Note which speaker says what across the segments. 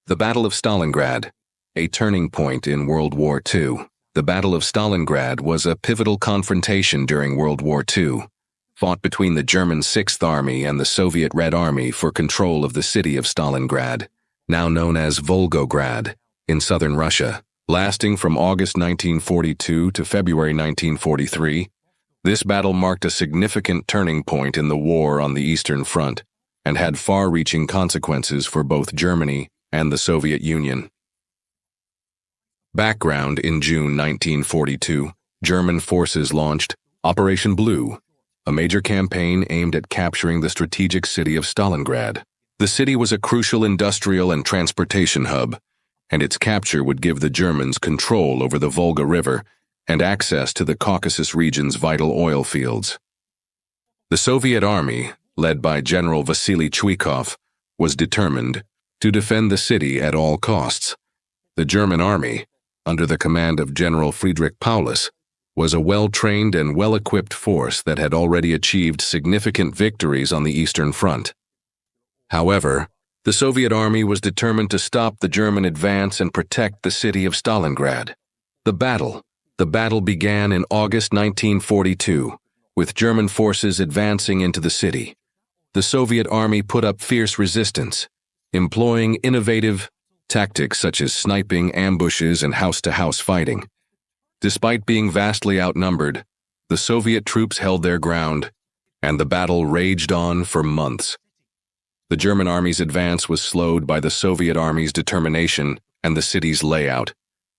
Speaker 1: The Battle of Stalingrad, a turning point in World War II. The Battle of Stalingrad was a pivotal confrontation during World War II, fought between the German Sixth Army and the Soviet Red Army for control of the city of Stalingrad, now known as Volgograd, in southern Russia. Lasting from August 1942 to February 1943, this battle marked a significant turning point in the war on the Eastern Front and had far-reaching consequences for both Germany and the Soviet Union. Background: in June 1942, German forces launched Operation Blue, a major campaign aimed at capturing the strategic city of Stalingrad. The city was a crucial industrial and transportation hub, and its capture would give the Germans control over the Volga River and access to the Caucasus region's vital oil fields. The Soviet Army, led by General Vasily Chuikov, was determined to defend the city at all costs. The German army, under the command of General Friedrich Paulus, was a well-trained and well-equipped force that had already achieved significant victories on the Eastern Front. However, the Soviet army was determined to stop the German advance and protect the city of Stalingrad. The battle began in August 1942, with German forces advancing into the city. The Soviet army put up fierce resistance, employing innovative tactics such as sniping, ambushes, and house-to-house fighting. Despite being vastly outnumbered, the Soviet troops held their ground, and the battle raged on for months. The German army's advance was slowed by the Soviet army's determination and the city's layout,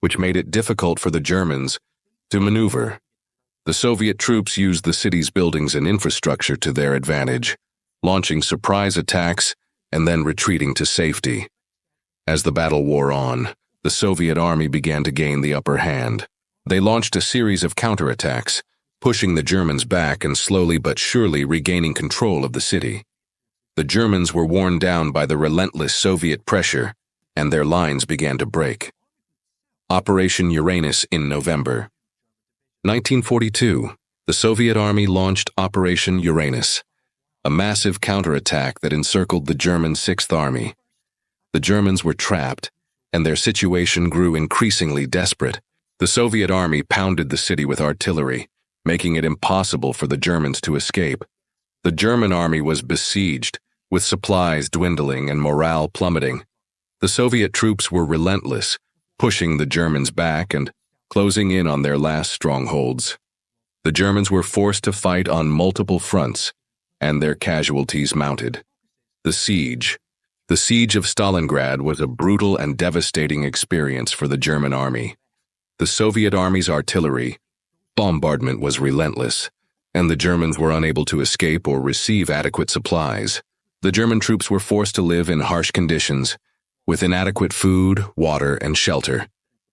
Speaker 1: which made it difficult for the Germans to maneuver. The Soviet troops used the city's buildings and infrastructure to their advantage, launching surprise attacks and then retreating to safety. As the battle wore on, the Soviet army began to gain the upper hand. They launched a series of counterattacks, pushing the Germans back and slowly but surely regaining control of the city. The Germans were worn down by the relentless Soviet pressure, and their lines began to break. Operation Uranus in November 1942, the Soviet Army launched Operation Uranus, a massive counterattack that encircled the German Sixth Army. The Germans were trapped, and their situation grew increasingly desperate. The Soviet Army pounded the city with artillery, making it impossible for the Germans to escape. The German army was besieged, with supplies dwindling and morale plummeting. The Soviet troops were relentless, pushing the Germans back and closing in on their last strongholds. The Germans were forced to fight on multiple fronts, and their casualties mounted. The siege of Stalingrad was a brutal and devastating experience for the German army. The Soviet army's artillery bombardment was relentless, and the Germans were unable to escape or receive adequate supplies. The German troops were forced to live in harsh conditions, with inadequate food, water, and shelter.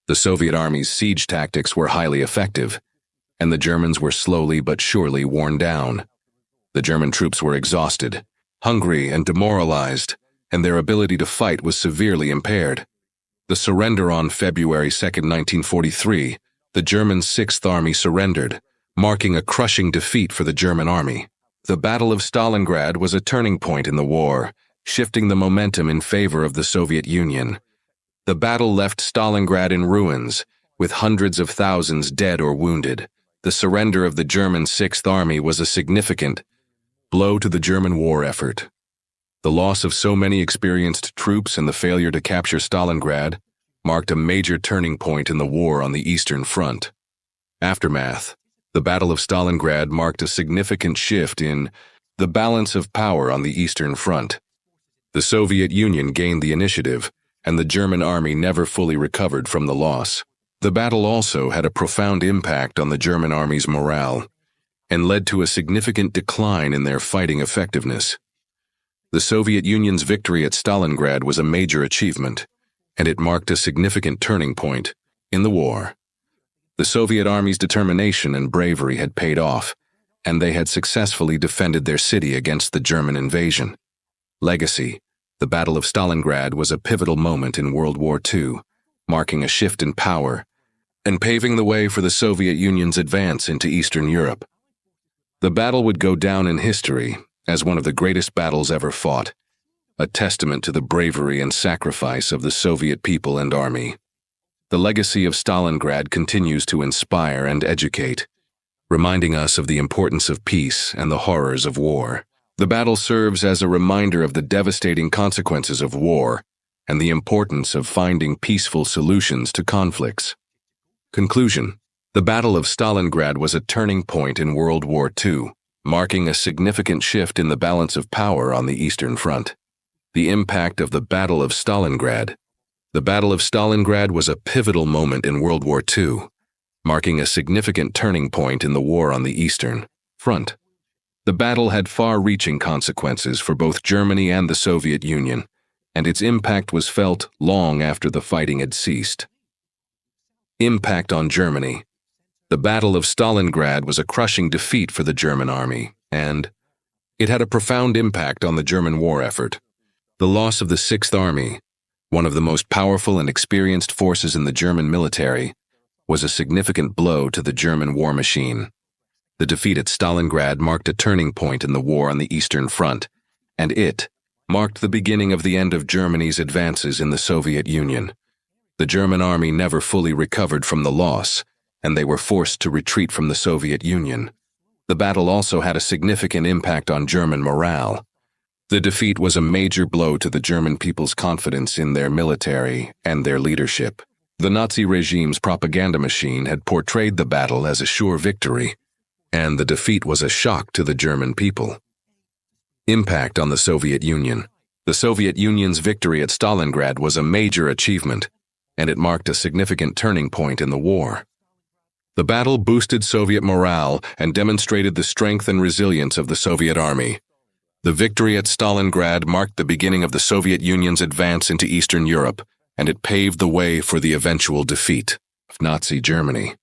Speaker 1: The Soviet army's siege tactics were highly effective, and the Germans were slowly but surely worn down. The German troops were exhausted, hungry, and demoralized, and their ability to fight was severely impaired. The surrender on February 2, 1943, the German Sixth Army surrendered, marking a crushing defeat for the German army. The Battle of Stalingrad was a turning point in the war, shifting the momentum in favor of the Soviet Union. The battle left Stalingrad in ruins, with hundreds of thousands dead or wounded. The surrender of the German Sixth Army was a significant blow to the German war effort. The loss of so many experienced troops and the failure to capture Stalingrad marked a major turning point in the war on the Eastern Front. Aftermath: the Battle of Stalingrad marked a significant shift in the balance of power on the Eastern Front. The Soviet Union gained the initiative, and the German army never fully recovered from the loss. The battle also had a profound impact on the German army's morale, and led to a significant decline in their fighting effectiveness. The Soviet Union's victory at Stalingrad was a major achievement, and it marked a significant turning point in the war. The Soviet Army's determination and bravery had paid off, and they had successfully defended their city against the German invasion. Legacy: the Battle of Stalingrad was a pivotal moment in World War II, marking a shift in power and paving the way for the Soviet Union's advance into Eastern Europe. The battle would go down in history as one of the greatest battles ever fought, a testament to the bravery and sacrifice of the Soviet people and army. The legacy of Stalingrad continues to inspire and educate, reminding us of the importance of peace and the horrors of war. The battle serves as a reminder of the devastating consequences of war and the importance of finding peaceful solutions to conflicts. Conclusion: the Battle of Stalingrad was a turning point in World War II, marking a significant shift in the balance of power on the Eastern Front. The impact of the Battle of Stalingrad. The Battle of Stalingrad was a pivotal moment in World War II, marking a significant turning point in the war on the Eastern Front. The battle had far-reaching consequences for both Germany and the Soviet Union, and its impact was felt long after the fighting had ceased. Impact on Germany. The Battle of Stalingrad was a crushing defeat for the German army, and it had a profound impact on the German war effort. The loss of the Sixth Army, one of the most powerful and experienced forces in the German military, was a significant blow to the German war machine. The defeat at Stalingrad marked a turning point in the war on the Eastern Front, and it marked the beginning of the end of Germany's advances in the Soviet Union. The German army never fully recovered from the loss, and they were forced to retreat from the Soviet Union. The battle also had a significant impact on German morale. The defeat was a major blow to the German people's confidence in their military and their leadership. The Nazi regime's propaganda machine had portrayed the battle as a sure victory, and the defeat was a shock to the German people. Impact on the Soviet Union. The Soviet Union's victory at Stalingrad was a major achievement, and it marked a significant turning point in the war. The battle boosted Soviet morale and demonstrated the strength and resilience of the Soviet army. The victory at Stalingrad marked the beginning of the Soviet Union's advance into Eastern Europe, and it paved the way for the eventual defeat of Nazi Germany.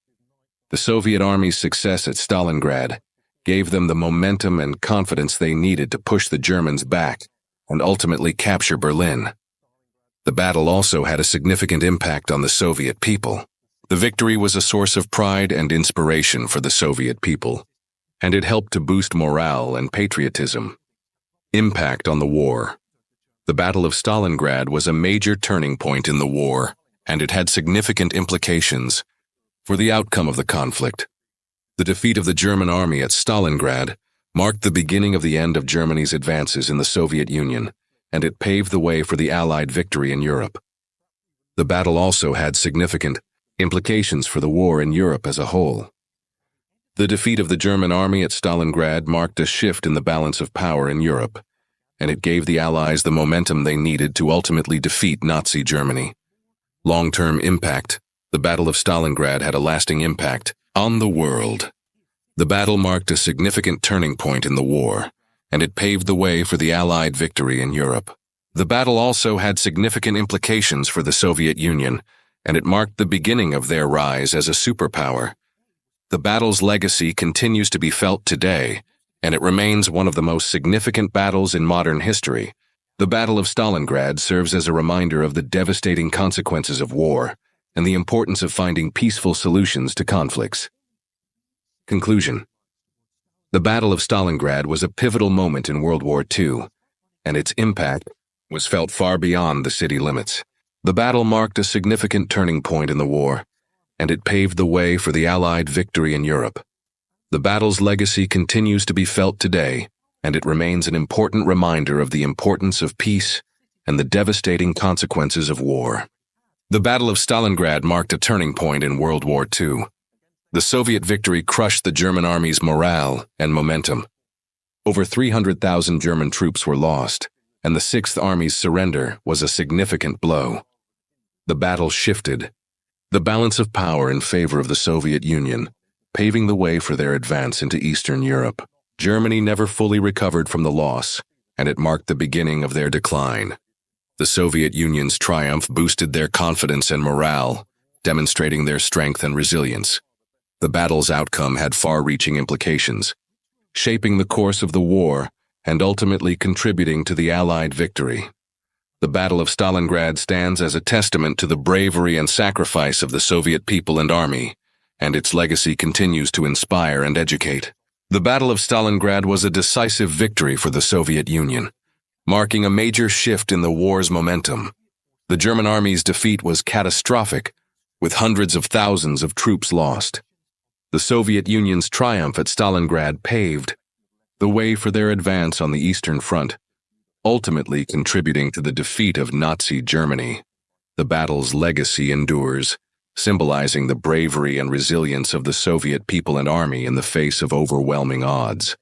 Speaker 1: The Soviet army's success at Stalingrad gave them the momentum and confidence they needed to push the Germans back and ultimately capture Berlin. The battle also had a significant impact on the Soviet people. The victory was a source of pride and inspiration for the Soviet people, and it helped to boost morale and patriotism. Impact on the war. The Battle of Stalingrad was a major turning point in the war, and it had significant implications for the outcome of the conflict. The defeat of the German army at Stalingrad marked the beginning of the end of Germany's advances in the Soviet Union, and it paved the way for the Allied victory in Europe. The battle also had significant implications for the war in Europe as a whole. The defeat of the German army at Stalingrad marked a shift in the balance of power in Europe, and it gave the Allies the momentum they needed to ultimately defeat Nazi Germany. Long-term impact. The Battle of Stalingrad had a lasting impact on the world. The battle marked a significant turning point in the war, and it paved the way for the Allied victory in Europe. The battle also had significant implications for the Soviet Union, and it marked the beginning of their rise as a superpower. The battle's legacy continues to be felt today, and it remains one of the most significant battles in modern history. The Battle of Stalingrad serves as a reminder of the devastating consequences of war and the importance of finding peaceful solutions to conflicts. Conclusion. The Battle of Stalingrad was a pivotal moment in World War II, and its impact was felt far beyond the city limits. The battle marked a significant turning point in the war, and it paved the way for the Allied victory in Europe. The battle's legacy continues to be felt today, and it remains an important reminder of the importance of peace and the devastating consequences of war. The Battle of Stalingrad marked a turning point in World War II. The Soviet victory crushed the German army's morale and momentum. Over 300,000 German troops were lost, and the Sixth Army's surrender was a significant blow. The battle shifted the balance of power in favor of the Soviet Union, paving the way for their advance into Eastern Europe. Germany never fully recovered from the loss, and it marked the beginning of their decline. The Soviet Union's triumph boosted their confidence and morale, demonstrating their strength and resilience. The battle's outcome had far-reaching implications, shaping the course of the war and ultimately contributing to the Allied victory. The Battle of Stalingrad stands as a testament to the bravery and sacrifice of the Soviet people and army, and its legacy continues to inspire and educate. The Battle of Stalingrad was a decisive victory for the Soviet Union. marking a major shift in the war's momentum. The German army's defeat was catastrophic, with hundreds of thousands of troops lost. The Soviet Union's triumph at Stalingrad paved the way for their advance on the Eastern Front, ultimately contributing to the defeat of Nazi Germany. The battle's legacy endures, symbolizing the bravery and resilience of the Soviet people and army in the face of overwhelming odds.